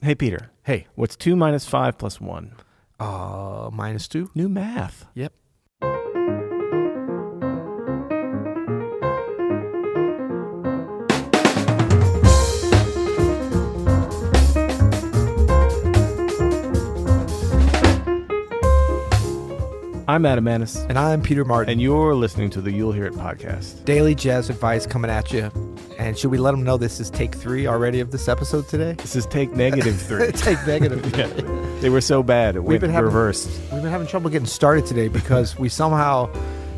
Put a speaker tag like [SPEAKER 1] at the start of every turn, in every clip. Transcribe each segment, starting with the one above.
[SPEAKER 1] Hey, Peter.
[SPEAKER 2] Hey.
[SPEAKER 1] What's 2 minus 5 plus 1?
[SPEAKER 2] -2.
[SPEAKER 1] New math.
[SPEAKER 2] Yep.
[SPEAKER 1] I'm Adam Maness.
[SPEAKER 2] And I'm Peter Martin.
[SPEAKER 1] And you're listening to the You'll Hear It podcast.
[SPEAKER 2] Daily jazz advice coming at you. And should we let them know this is take 3 already of this episode today?
[SPEAKER 1] This is take -3.
[SPEAKER 2] Take negative 3.
[SPEAKER 1] Yeah. They were so bad, it went reversed.
[SPEAKER 2] We've been having trouble getting started today because we somehow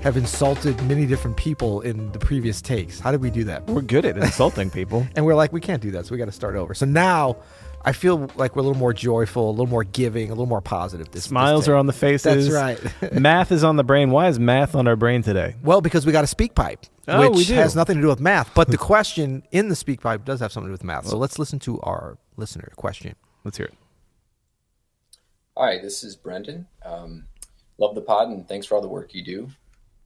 [SPEAKER 2] have insulted many different people in the previous takes. How did we do that?
[SPEAKER 1] We're good at insulting people.
[SPEAKER 2] And we're like, we can't do that, so we got to start over. So now I feel like we're a little more joyful, a little more giving, a little more positive.
[SPEAKER 1] Smiles are on the faces.
[SPEAKER 2] That's right.
[SPEAKER 1] Math is on the brain. Why is math on our brain today?
[SPEAKER 2] Well, because we got a speak pipe,
[SPEAKER 1] we
[SPEAKER 2] which
[SPEAKER 1] do.
[SPEAKER 2] has nothing to do with math. But the question in the speak pipe does have something to do with math. So let's listen to our listener question.
[SPEAKER 1] Let's hear it.
[SPEAKER 3] Hi, this is Brendan. Love the pod and thanks for all the work you do.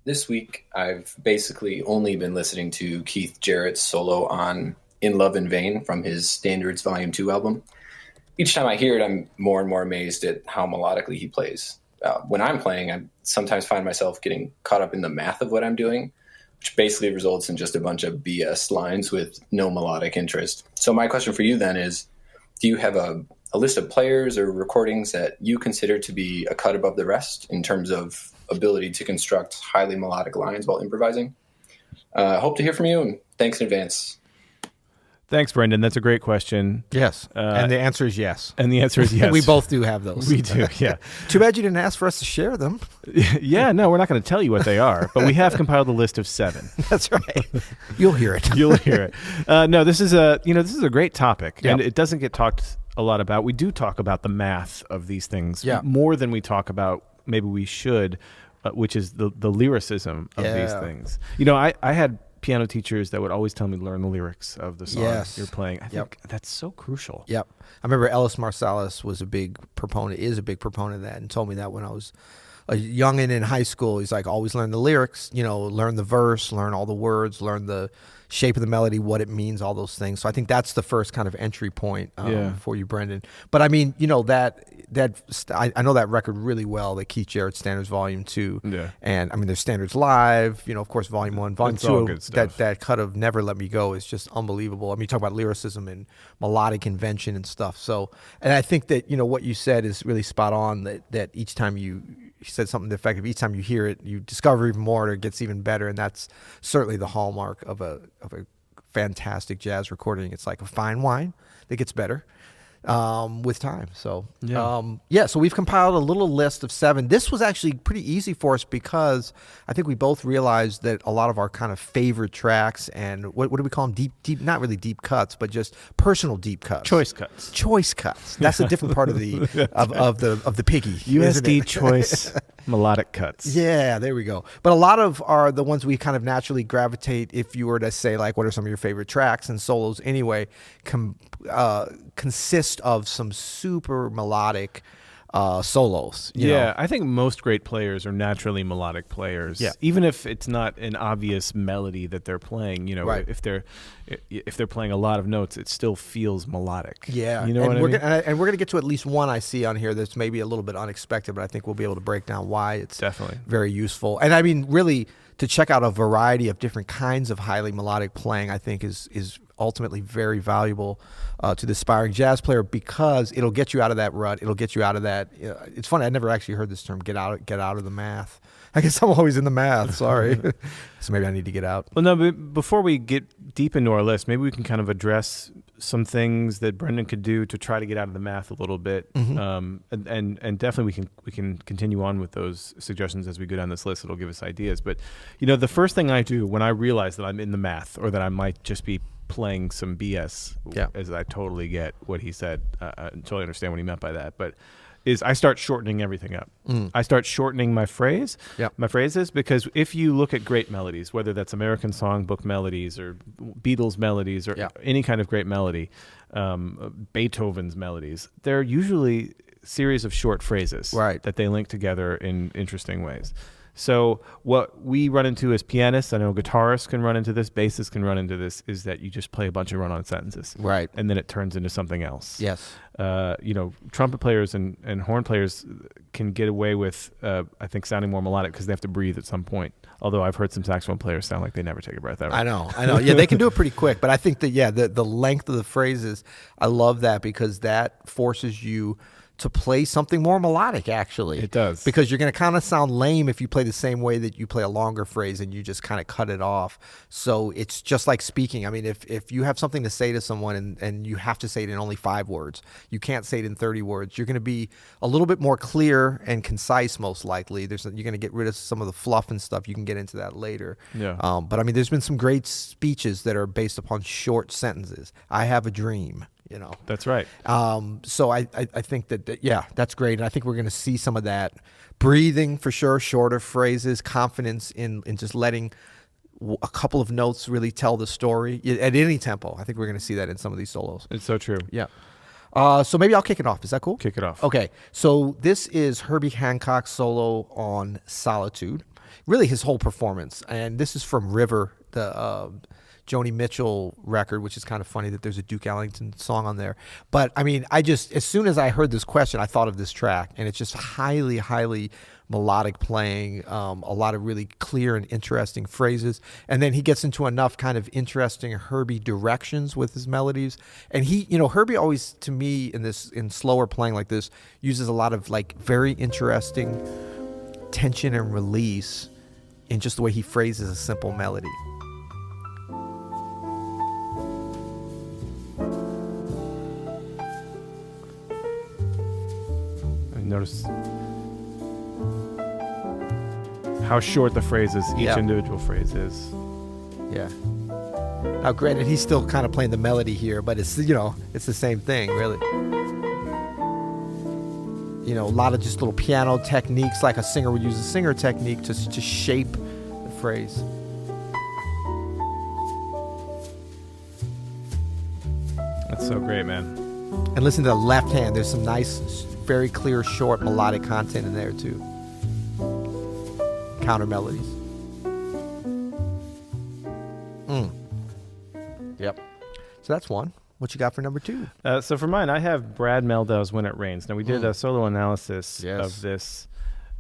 [SPEAKER 3] This week, I've basically only been listening to Keith Jarrett's solo on In Love in Vain from his Standards Volume 2 album. Each time I hear it, I'm more and more amazed at how melodically he plays. When I'm playing, I sometimes find myself getting caught up in the math of what I'm doing, which basically results in just a bunch of BS lines with no melodic interest. So my question for you then is, do you have a list of players or recordings that you consider to be a cut above the rest in terms of ability to construct highly melodic lines while improvising? Hope to hear from you, and thanks in advance.
[SPEAKER 1] Thanks, Brendan. That's a great question.
[SPEAKER 2] Yes. And the answer is yes.
[SPEAKER 1] And the answer is yes.
[SPEAKER 2] We both do have those.
[SPEAKER 1] We do, yeah.
[SPEAKER 2] Too bad you didn't ask for us to share them.
[SPEAKER 1] Yeah, no, we're not going to tell you what they are, but we have compiled a list of 7.
[SPEAKER 2] That's right. You'll hear it.
[SPEAKER 1] You'll hear it. No, this is a great topic,
[SPEAKER 2] Yep.
[SPEAKER 1] and it doesn't get talked a lot about. We do talk about the math of these things more than we talk about, maybe we should, which is the lyricism of these things. You know, I had piano teachers that would always tell me to learn the lyrics of the song you're playing. I think that's so crucial.
[SPEAKER 2] Yep. I remember Ellis Marsalis is a big proponent of that, and told me that when I was a youngin' in high school. He's like, always learn the lyrics, learn the verse, learn all the words, learn the shape of the melody, what it means, all those things. So I think that's the first kind of entry point for you, Brendan. But I mean, I know that record really well, the Keith Jarrett Standards Volume 2.
[SPEAKER 1] Yeah.
[SPEAKER 2] And I mean, there's Standards Live, of course, Volume 1, Volume
[SPEAKER 1] It's all
[SPEAKER 2] 2.
[SPEAKER 1] good stuff.
[SPEAKER 2] That cut of Never Let Me Go is just unbelievable. I mean, you talk about lyricism and melodic invention and stuff. So, and I think that, what you said is really spot on, that each time you said something effective, each time you hear it, you discover even more, or it gets even better. And that's certainly the hallmark of a fantastic jazz recording. It's like a fine wine that gets better with time. So so we've compiled a little list of 7. This was actually pretty easy for us because I think we both realized that a lot of our kind of favorite tracks and what do we call them, deep not really deep cuts, but just personal deep cuts, choice cuts. That's a different part of the of the piggy,
[SPEAKER 1] USD choice melodic cuts.
[SPEAKER 2] Yeah, there we go. But a lot of are the ones we kind of naturally gravitate. If you were to say, like, what are some of your favorite tracks and solos anyway, consist of some super melodic solos. You know?
[SPEAKER 1] I think most great players are naturally melodic players.
[SPEAKER 2] Yeah.
[SPEAKER 1] Even if it's not an obvious melody that they're playing,
[SPEAKER 2] Right.
[SPEAKER 1] if they're playing a lot of notes, it still feels melodic.
[SPEAKER 2] Yeah,
[SPEAKER 1] you know what I mean?
[SPEAKER 2] And we're gonna get to at least one I see on here that's maybe a little bit unexpected, but I think we'll be able to break down why it's
[SPEAKER 1] Definitely
[SPEAKER 2] very useful. And I mean, really, to check out a variety of different kinds of highly melodic playing, I think is ultimately very valuable to the aspiring jazz player, because it'll get you out of that rut. It'll get you out of that. It's funny, I never actually heard this term, get out of the math. I guess I'm always in the math. Sorry. So maybe I need to get out.
[SPEAKER 1] Well, no, but before we get deep into our list, maybe we can kind of address some things that Brendan could do to try to get out of the math a little bit.
[SPEAKER 2] Mm-hmm.
[SPEAKER 1] And definitely we can continue on with those suggestions as we go down this list. It'll give us ideas. But, the first thing I do when I realize that I'm in the math, or that I might just be playing some BS, as I totally get what he said, I totally understand what he meant by that, but is I start shortening everything up. I start shortening my phrases, because if you look at great melodies, whether that's American songbook melodies or Beatles melodies or any kind of great melody, Beethoven's melodies, they're usually series of short phrases that they link together in interesting ways. So what we run into as pianists, I know guitarists can run into this, bassists can run into this, is that you just play a bunch of run-on sentences.
[SPEAKER 2] Right.
[SPEAKER 1] And then it turns into something else.
[SPEAKER 2] Yes.
[SPEAKER 1] Trumpet players and horn players can get away with, I think, sounding more melodic because they have to breathe at some point. Although I've heard some saxophone players sound like they never take a breath ever.
[SPEAKER 2] I know. Yeah, they can do it pretty quick. But I think that, the length of the phrases, I love that because that forces you to play something more melodic, actually.
[SPEAKER 1] It does.
[SPEAKER 2] Because you're going to kind of sound lame if you play the same way that you play a longer phrase and you just kind of cut it off. So it's just like speaking. I mean, if you have something to say to someone and you have to say it in only 5 words, you can't say it in 30 words, you're going to be a little bit more clear and concise, most likely. You're going to get rid of some of the fluff and stuff. You can get into that later.
[SPEAKER 1] Yeah.
[SPEAKER 2] But I mean, there's been some great speeches that are based upon short sentences. I have a dream.
[SPEAKER 1] That's right.
[SPEAKER 2] So I think that that's great. And I think we're going to see some of that breathing for sure, shorter phrases, confidence in just letting a couple of notes really tell the story at any tempo. I think we're going to see that in some of these solos.
[SPEAKER 1] It's so true.
[SPEAKER 2] Yeah. So maybe I'll kick it off. Is that cool?
[SPEAKER 1] Kick it off.
[SPEAKER 2] Okay. So this is Herbie Hancock's solo on Solitude, really his whole performance. And this is from River, the Joni Mitchell record, which is kind of funny that there's a Duke Ellington song on there. But I mean, as soon as I heard this question, I thought of this track, and it's just highly, highly melodic playing, a lot of really clear and interesting phrases. And then he gets into enough kind of interesting Herbie directions with his melodies. And Herbie always, to me, in slower playing like this, uses a lot of like very interesting tension and release in just the way he phrases a simple melody.
[SPEAKER 1] Notice how short the phrase is, each individual phrase is.
[SPEAKER 2] Yeah. Now, granted, he's still kind of playing the melody here, but it's it's the same thing, really. A lot of just little piano techniques, like a singer would use a singer technique to shape the phrase.
[SPEAKER 1] That's so great, man.
[SPEAKER 2] And listen to the left hand. There's some nice, very clear, short melodic content in there too. Counter melodies. Yep. So that's one. What you got for number 2?
[SPEAKER 1] So for mine, I have Brad Meldau's When It Rains. Now, we did a solo analysis of this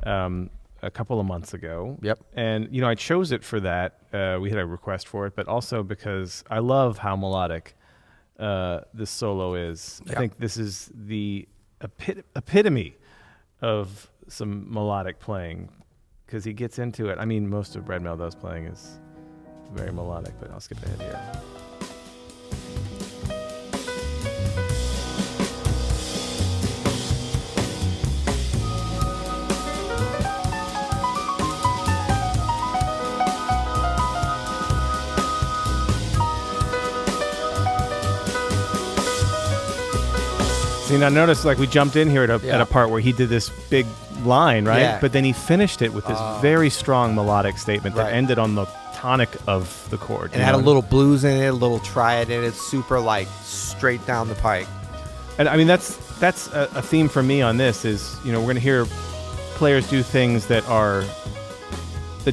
[SPEAKER 1] a couple of months ago.
[SPEAKER 2] Yep.
[SPEAKER 1] And, I chose it for that. We had a request for it, but also because I love how melodic this solo is.
[SPEAKER 2] Yep.
[SPEAKER 1] I think this is the epitome of some melodic playing because he gets into it. I mean, most of Brad Meldau's playing is very melodic, but I'll skip ahead here. See, now notice like we jumped in here at a part where he did this big line, right?
[SPEAKER 2] Yeah.
[SPEAKER 1] But then he finished it with this very strong melodic statement that ended on the tonic of the chord.
[SPEAKER 2] And it had a little blues in it, a little triad in it, super like straight down the pike.
[SPEAKER 1] And I mean, that's a theme for me on this is, we're going to hear players do things that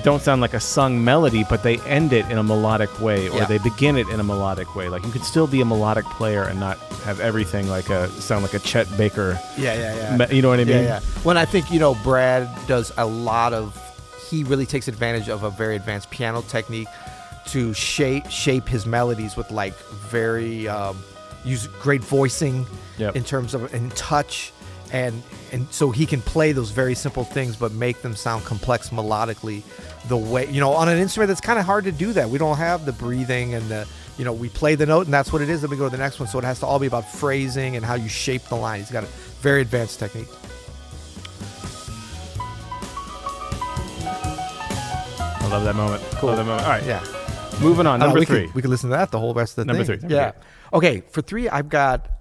[SPEAKER 1] don't sound like a sung melody, but they end it in a melodic way, or they begin it in a melodic way. Like you could still be a melodic player and not have everything sound like a Chet Baker.
[SPEAKER 2] Yeah.
[SPEAKER 1] You know what I mean?
[SPEAKER 2] Yeah. When I think, Brad does a lot he really takes advantage of a very advanced piano technique to shape his melodies with like very, use great voicing in terms of, in touch. And so he can play those very simple things, but make them sound complex melodically the way, on an instrument that's kind of hard to do that. We don't have the breathing and the, we play the note and that's what it is. Then we go to the next one. So it has to all be about phrasing and how you shape the line. He's got a very advanced technique.
[SPEAKER 1] I love that moment.
[SPEAKER 2] Cool.
[SPEAKER 1] Love that moment. All right.
[SPEAKER 2] Yeah.
[SPEAKER 1] Moving on. Number 3.
[SPEAKER 2] We could listen to that the whole rest of the
[SPEAKER 1] Number
[SPEAKER 2] thing.
[SPEAKER 1] 3.
[SPEAKER 2] Yeah. Okay, for 3, I've got.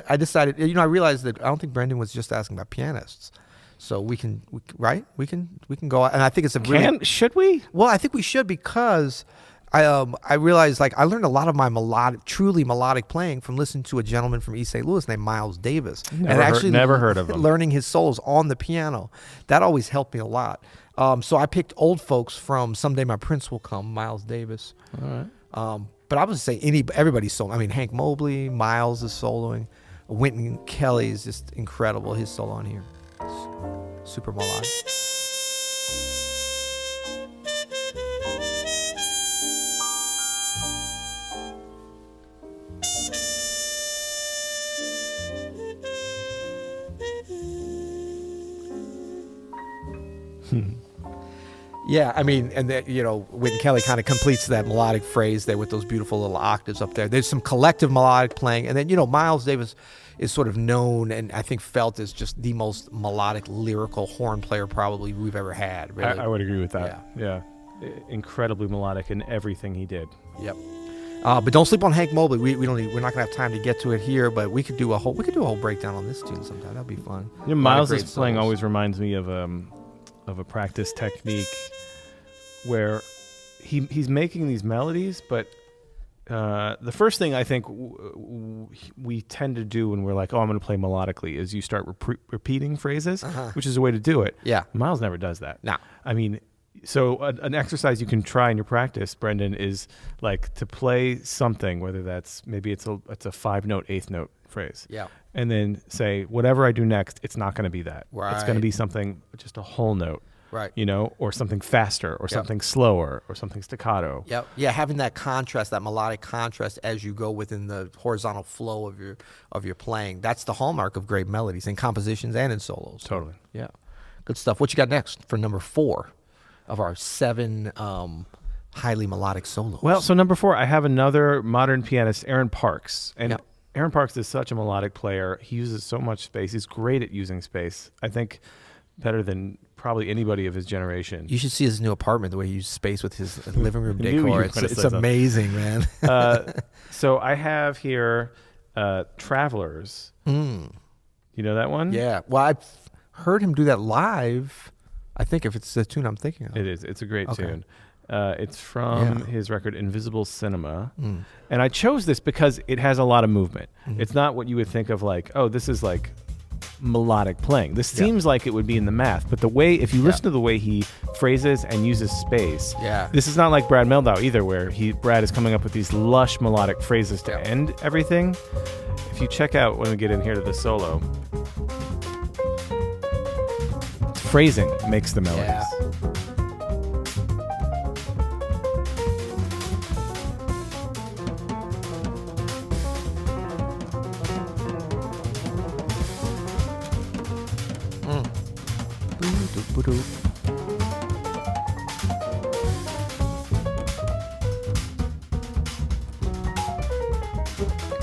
[SPEAKER 2] I decided. I realized that I don't think Brendan was just asking about pianists, so we can go. And I think it's a really.
[SPEAKER 1] Should we?
[SPEAKER 2] Well, I think we should because I realized like I learned a lot of my truly melodic playing from listening to a gentleman from East St. Louis named Miles Davis,
[SPEAKER 1] Never heard of him.
[SPEAKER 2] Learning his solos on the piano. That always helped me a lot. So I picked old folks from Someday My Prince Will Come, Miles Davis.
[SPEAKER 1] All right.
[SPEAKER 2] But I would say everybody's solo. I mean, Hank Mobley, Miles is soloing. Wynton Kelly is just incredible. His solo on here, super melodic. Yeah, I mean, and Wynton Kelly kind of completes that melodic phrase there with those beautiful little octaves up there. There's some collective melodic playing, and then Miles Davis is sort of known and I think felt as just the most melodic, lyrical horn player probably we've ever had. Really.
[SPEAKER 1] I would agree with that. Yeah. Incredibly melodic in everything he did.
[SPEAKER 2] Yep. But don't sleep on Hank Mobley. We're not gonna have time to get to it here, but we could do a whole breakdown on this tune sometime. That'd be fun.
[SPEAKER 1] Miles' playing always reminds me of a practice technique where he's making these melodies, but the first thing I think we tend to do when we're like, oh, I'm going to play melodically, is you start repeating phrases, which is a way to do it.
[SPEAKER 2] Yeah.
[SPEAKER 1] Miles never does that.
[SPEAKER 2] No.
[SPEAKER 1] I mean, so an exercise you can try in your practice, Brendan, is like to play something, whether that's maybe it's a 5-note, 8th-note phrase.
[SPEAKER 2] Yeah.
[SPEAKER 1] And then say, whatever I do next, it's not going to be that.
[SPEAKER 2] Right.
[SPEAKER 1] It's going to be something, just a whole note.
[SPEAKER 2] Right.
[SPEAKER 1] Or something faster, or something slower, or something staccato.
[SPEAKER 2] Yep. Yeah, having that contrast, that melodic contrast as you go within the horizontal flow of your playing. That's the hallmark of great melodies in compositions and in solos.
[SPEAKER 1] Totally.
[SPEAKER 2] Yeah. Good stuff. What you got next for number 4 of our 7 highly melodic solos?
[SPEAKER 1] Well, so number 4, I have another modern pianist, Aaron Parks. And Aaron Parks is such a melodic player. He uses so much space. He's great at using space. I think better than probably anybody of his generation.
[SPEAKER 2] You should see his new apartment, the way he uses space with his living room decor. It's amazing, man.
[SPEAKER 1] So I have here Travelers. You know that one?
[SPEAKER 2] Yeah. Well, I've heard him do that live. I think if it's the tune I'm thinking of.
[SPEAKER 1] It is. It's a great tune. It's from his record Invisible Cinema. And I chose this because it has a lot of movement. It's not what you would think of like, oh, this is like melodic playing. This seems like it would be in the math, but the way, if you listen to the way he phrases and uses space, this is not like Brad Meldau either, where Brad is coming up with these lush melodic phrases to end everything. If you check out when we get in here to the solo, phrasing makes the melodies.
[SPEAKER 2] Yeah.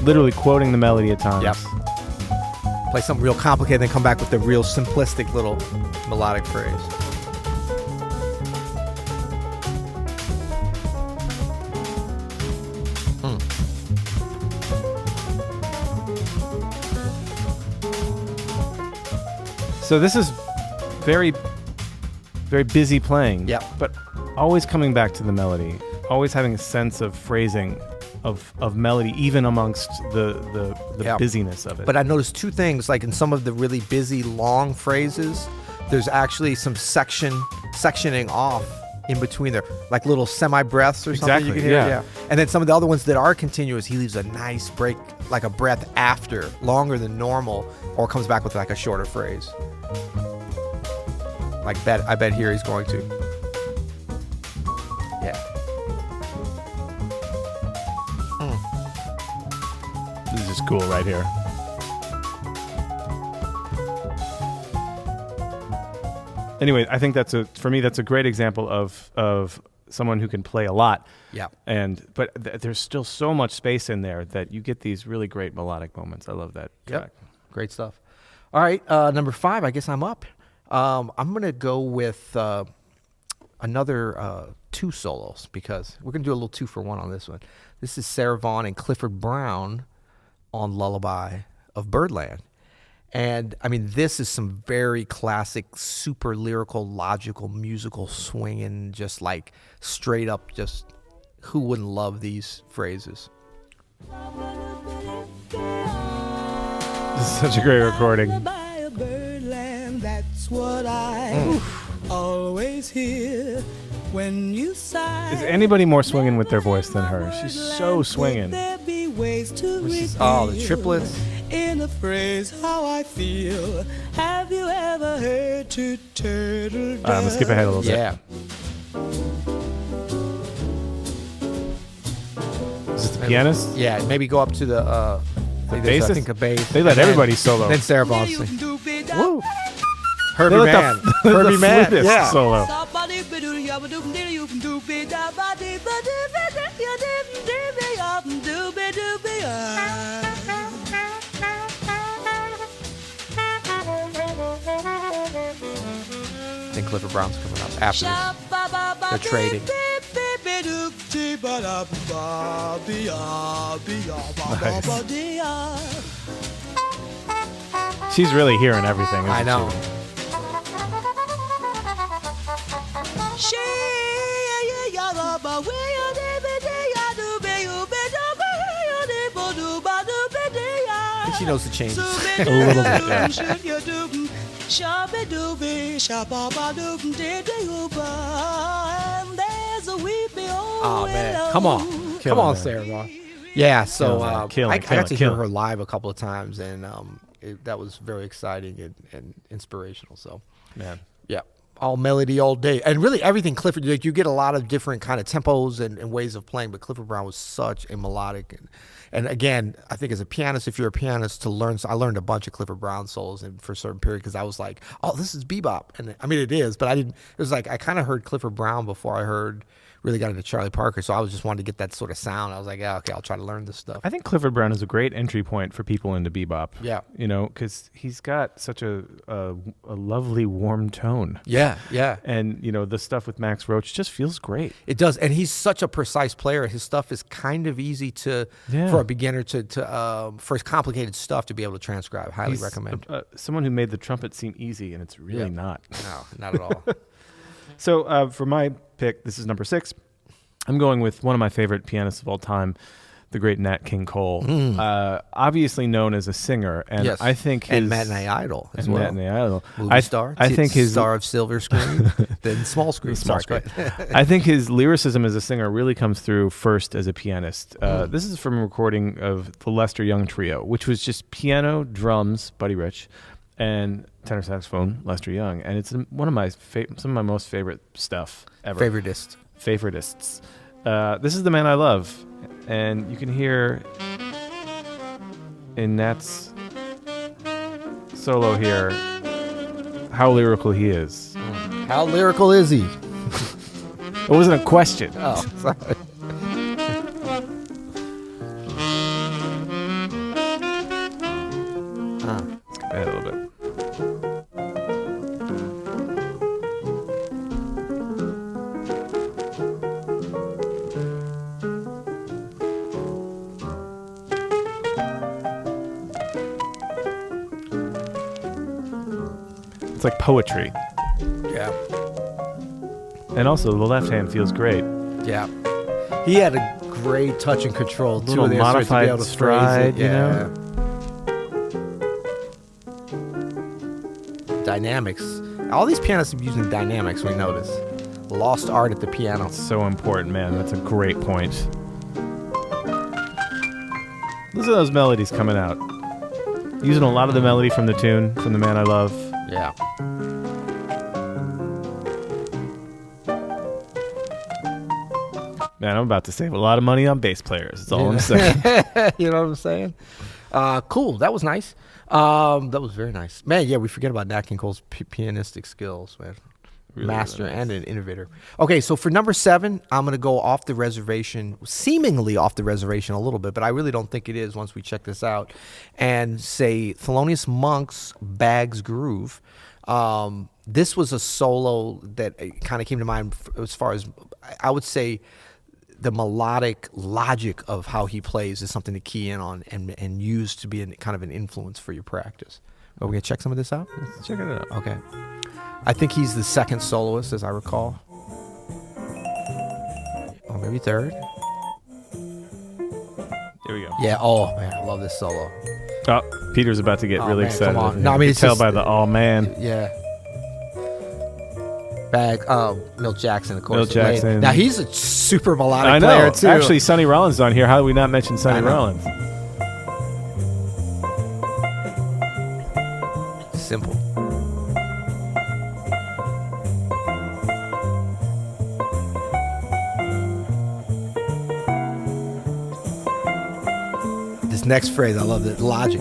[SPEAKER 1] Literally quoting the melody at times.
[SPEAKER 2] Yep. Play something real complicated, then come back with the real simplistic little melodic phrase.
[SPEAKER 1] So this is very, very busy playing.
[SPEAKER 2] Yep.
[SPEAKER 1] But always coming back to the melody. Always having a sense of phrasing, of melody, even amongst the busyness of it.
[SPEAKER 2] But I noticed 2 things, like in some of the really busy, long phrases, there's actually some sectioning off in between there, like little semi-breaths or something you can hear. Yeah. And then some of the other ones that are continuous, he leaves a nice break, like a breath after, longer than normal, or comes back with like a shorter phrase. Like I bet here he's going to. Yeah.
[SPEAKER 1] This is cool right here. Anyway, I think for me that's a great example of someone who can play a lot.
[SPEAKER 2] Yeah.
[SPEAKER 1] But there's still so much space in there that you get these really great melodic moments. I love that track.
[SPEAKER 2] Great stuff. All right, number 5, I guess I'm up. I'm going to go with another 2 solos, because we're going to do a little 2-for-1 on this one. This is Sarah Vaughan and Clifford Brown on Lullaby of Birdland. And, I mean, this is some very classic, super lyrical, logical, musical swinging, just like straight up just who wouldn't love these phrases?
[SPEAKER 1] This is such a great recording.
[SPEAKER 4] That's what I always hear when you sigh.
[SPEAKER 1] Is anybody more swinging with their voice than her? She's so swinging.
[SPEAKER 2] The triplets.
[SPEAKER 4] In a phrase, how I feel. Have you ever heard two turtle doves?
[SPEAKER 1] Let's skip ahead a little bit.
[SPEAKER 2] Yeah.
[SPEAKER 1] Is this the pianist?
[SPEAKER 2] Yeah, maybe go up to the
[SPEAKER 1] bassist?
[SPEAKER 2] I think a bass.
[SPEAKER 1] They let everybody solo.
[SPEAKER 2] Then Sarah Vaughan sing.
[SPEAKER 1] Woo.
[SPEAKER 2] Herbie Mann. Herbie Mann.
[SPEAKER 1] Flutist
[SPEAKER 2] Yeah.
[SPEAKER 1] solo.
[SPEAKER 2] I think Clifford Brown's coming up after this. They're trading.
[SPEAKER 1] She's really hearing everything. Isn't
[SPEAKER 2] I know. I think she knows the changes.
[SPEAKER 1] A little bit, yeah.
[SPEAKER 2] Oh man, come on,
[SPEAKER 1] Killing her.
[SPEAKER 2] Sarah Vaughan. Yeah, so I got to hear
[SPEAKER 1] killing.
[SPEAKER 2] her live a couple of times, and that was very exciting and inspirational. So,
[SPEAKER 1] Man.
[SPEAKER 2] yeah, all melody all day, and really everything. Clifford, like, you get a lot of different kind of tempos and ways of playing, but Clifford Brown was such a melodic and again, I think as a pianist, if you're a pianist, I learned a bunch of Clifford Brown solos for a certain period because I was like, oh, this is bebop, and I mean it is, but I didn't. It was like I kind of heard Clifford Brown before I really got into Charlie Parker, so I was just wanted to get that sort of sound. I was like, yeah, okay, I'll try to learn this stuff.
[SPEAKER 1] I think Clifford Brown is a great entry point for people into bebop.
[SPEAKER 2] Yeah.
[SPEAKER 1] You know, because he's got such a lovely, warm tone.
[SPEAKER 2] Yeah, yeah.
[SPEAKER 1] And, you know, the stuff with Max Roach just feels great.
[SPEAKER 2] It does, and he's such a precise player. His stuff is kind of easy for a beginner for his complicated stuff to be able to transcribe. Highly recommend.
[SPEAKER 1] Someone who made the trumpet seem easy, and it's really not.
[SPEAKER 2] No, not at all.
[SPEAKER 1] So for my pick, this is number 6. I'm going with one of my favorite pianists of all time, the great Nat King Cole. Obviously known as a singer, and
[SPEAKER 2] yes.
[SPEAKER 1] I think his
[SPEAKER 2] and matinee idol as well.
[SPEAKER 1] Matinee idol,
[SPEAKER 2] movie star.
[SPEAKER 1] I think his
[SPEAKER 2] star of silver screen, then small screen.
[SPEAKER 1] Small screen. I think his lyricism as a singer really comes through first as a pianist. This is from a recording of the Lester Young Trio, which was just piano, drums, Buddy Rich, and tenor saxophone, Lester Young, and it's one of my some of my most favorite stuff ever.
[SPEAKER 2] Favoritists.
[SPEAKER 1] This is The Man I Love, and you can hear in Nat's solo here how lyrical he is.
[SPEAKER 2] How lyrical is he?
[SPEAKER 1] It wasn't a question.
[SPEAKER 2] Oh, sorry.
[SPEAKER 1] Let's go ahead a little bit. It's like poetry.
[SPEAKER 2] Yeah.
[SPEAKER 1] And also the left hand feels great.
[SPEAKER 2] Yeah. He had a great touch and control too.
[SPEAKER 1] Little modified
[SPEAKER 2] to be able to
[SPEAKER 1] stride,
[SPEAKER 2] phrase it.
[SPEAKER 1] you know?
[SPEAKER 2] Dynamics. All these pianists are using dynamics, we notice. Lost art at the piano.
[SPEAKER 1] So important, man. That's a great point. Listen to those melodies coming out. Using a lot of the melody from the tune, from The Man I Love.
[SPEAKER 2] Yeah.
[SPEAKER 1] Man, I'm about to save a lot of money on bass players. That's all I'm saying.
[SPEAKER 2] You know what I'm saying? Cool. That was nice. That was very nice. Man, yeah, we forget about Nat King Cole's pianistic skills, man.
[SPEAKER 1] Really,
[SPEAKER 2] Master
[SPEAKER 1] really nice.
[SPEAKER 2] and an innovator. Okay, so for number 7, I'm going to go off the reservation, seemingly off the reservation a little bit, but I really don't think it is once we check this out, and say Thelonious Monk's Bag's Groove. This was a solo that kind of came to mind as far as, I would say, the melodic logic of how he plays is something to key in on and use to be kind of an influence for your practice. Are we going to check some of this out?
[SPEAKER 1] Let's check it out.
[SPEAKER 2] Okay. I think he's the second soloist, as I recall. Or maybe third.
[SPEAKER 1] Here we go.
[SPEAKER 2] Yeah. Oh man, I love this solo.
[SPEAKER 1] Oh, Peter's about to get really
[SPEAKER 2] man,
[SPEAKER 1] excited.
[SPEAKER 2] come on. No, I mean,
[SPEAKER 1] You
[SPEAKER 2] it's
[SPEAKER 1] can tell
[SPEAKER 2] just-
[SPEAKER 1] by the man.
[SPEAKER 2] Yeah. Milt Jackson, of course.
[SPEAKER 1] Milt Jackson.
[SPEAKER 2] Now he's a super melodic
[SPEAKER 1] I know.
[SPEAKER 2] player too.
[SPEAKER 1] Actually, Sonny Rollins is on here. How did we not mention Sonny
[SPEAKER 2] I know.
[SPEAKER 1] Rollins?
[SPEAKER 2] Simple. This next phrase, I love the logic.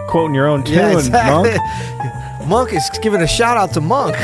[SPEAKER 1] Quoting your own tune,
[SPEAKER 2] Yeah, exactly.
[SPEAKER 1] Monk.
[SPEAKER 2] Monk is giving a shout out to Monk.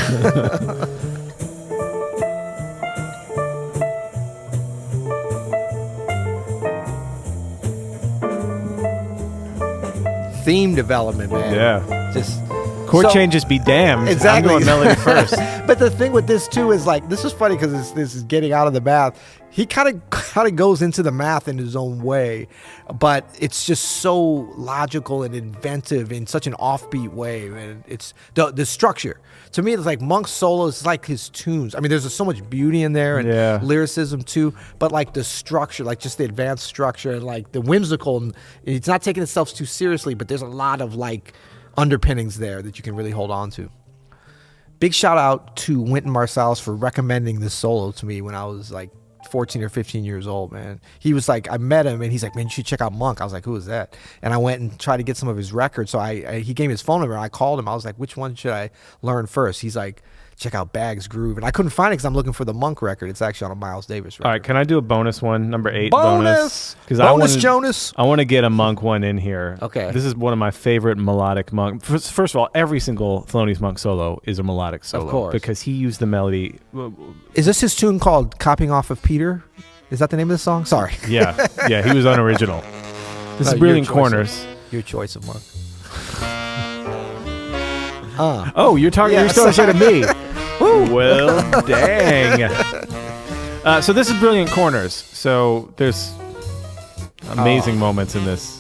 [SPEAKER 2] Theme development, man.
[SPEAKER 1] Yeah.
[SPEAKER 2] Just
[SPEAKER 1] Chord
[SPEAKER 2] so-
[SPEAKER 1] changes be damned.
[SPEAKER 2] Exactly.
[SPEAKER 1] I'm going melody first.
[SPEAKER 2] But the thing with this too is like this is funny because this is getting out of the math. He kind of goes into the math in his own way, but it's just so logical and inventive in such an offbeat way. And it's the structure. To me, it's like Monk's solos is like his tunes. I mean, there's so much beauty in there and
[SPEAKER 1] Yeah.
[SPEAKER 2] lyricism too, but like the structure, like just the advanced structure and like the whimsical. And it's not taking itself too seriously, but there's a lot of like underpinnings there that you can really hold on to. Big shout out to Wynton Marsalis for recommending this solo to me when I was like 14 or 15 years old, man. He was like, I met him and he's like, man, you should check out Monk. I was like, who is that? And I went and tried to get some of his records. So he gave me his phone number. I called him. I was like, which one should I learn first? He's like, check out Bag's Groove. And I couldn't find it because I'm looking for the Monk record. It's actually on a Miles Davis record.
[SPEAKER 1] All right, can I do a bonus one? Number 8
[SPEAKER 2] Bonus!
[SPEAKER 1] bonus.
[SPEAKER 2] Jonas.
[SPEAKER 1] I want to get a Monk one in here.
[SPEAKER 2] Okay.
[SPEAKER 1] This is one of my favorite melodic Monk. First of all, every single Thelonious Monk solo is a melodic solo.
[SPEAKER 2] Of course.
[SPEAKER 1] Because he used the melody.
[SPEAKER 2] Is this his tune called Copying Off of Peter? Is that the name of the song? Sorry.
[SPEAKER 1] Yeah, he was unoriginal. This is
[SPEAKER 2] Your
[SPEAKER 1] Brilliant
[SPEAKER 2] choice
[SPEAKER 1] Corners.
[SPEAKER 2] Your choice of Monk.
[SPEAKER 1] Oh, you're talking.
[SPEAKER 2] Yeah,
[SPEAKER 1] You're still
[SPEAKER 2] sorry.
[SPEAKER 1] to me. Well, dang. So this is Brilliant Corners. So there's amazing moments in this.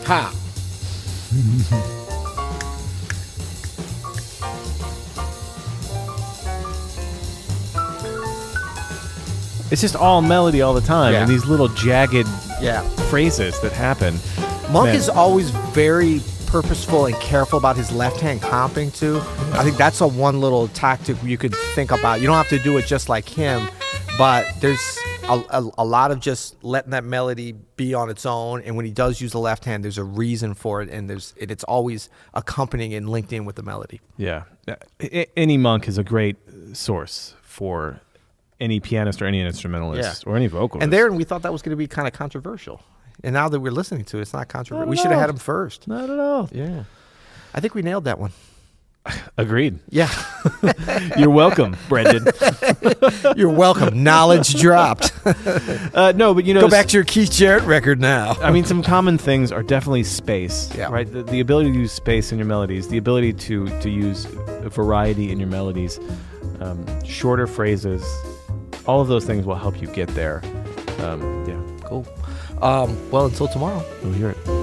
[SPEAKER 2] Ha.
[SPEAKER 1] It's just all melody all the time,
[SPEAKER 2] Yeah.
[SPEAKER 1] and these little jagged
[SPEAKER 2] Yeah.
[SPEAKER 1] phrases that happen.
[SPEAKER 2] Monk
[SPEAKER 1] Man.
[SPEAKER 2] is always very purposeful and careful about his left hand comping too. I think that's a one little tactic you could think about. You don't have to do it just like him, but there's a lot of just letting that melody be on its own. And when he does use the left hand, there's a reason for it, and it's always accompanying and linked in with the melody.
[SPEAKER 1] Yeah. Any Monk is a great source for any pianist or any instrumentalist or any vocalist.
[SPEAKER 2] And there, we thought that was going to be kind of controversial. And now that we're listening to it, it's not controversial. We
[SPEAKER 1] Not at
[SPEAKER 2] should have
[SPEAKER 1] all.
[SPEAKER 2] had him first.
[SPEAKER 1] Not at all.
[SPEAKER 2] Yeah. I think we nailed that one.
[SPEAKER 1] Agreed.
[SPEAKER 2] Yeah.
[SPEAKER 1] You're welcome, Brendan.
[SPEAKER 2] You're welcome. Knowledge dropped.
[SPEAKER 1] No, but
[SPEAKER 2] Go back to your Keith Jarrett record now.
[SPEAKER 1] I mean, some common things are definitely space,
[SPEAKER 2] Yeah.
[SPEAKER 1] right? The ability to use space in your melodies, the ability to use variety in your melodies, shorter phrases, all of those things will help you get there. Yeah.
[SPEAKER 2] Cool. Well, until tomorrow.
[SPEAKER 1] You'll hear it.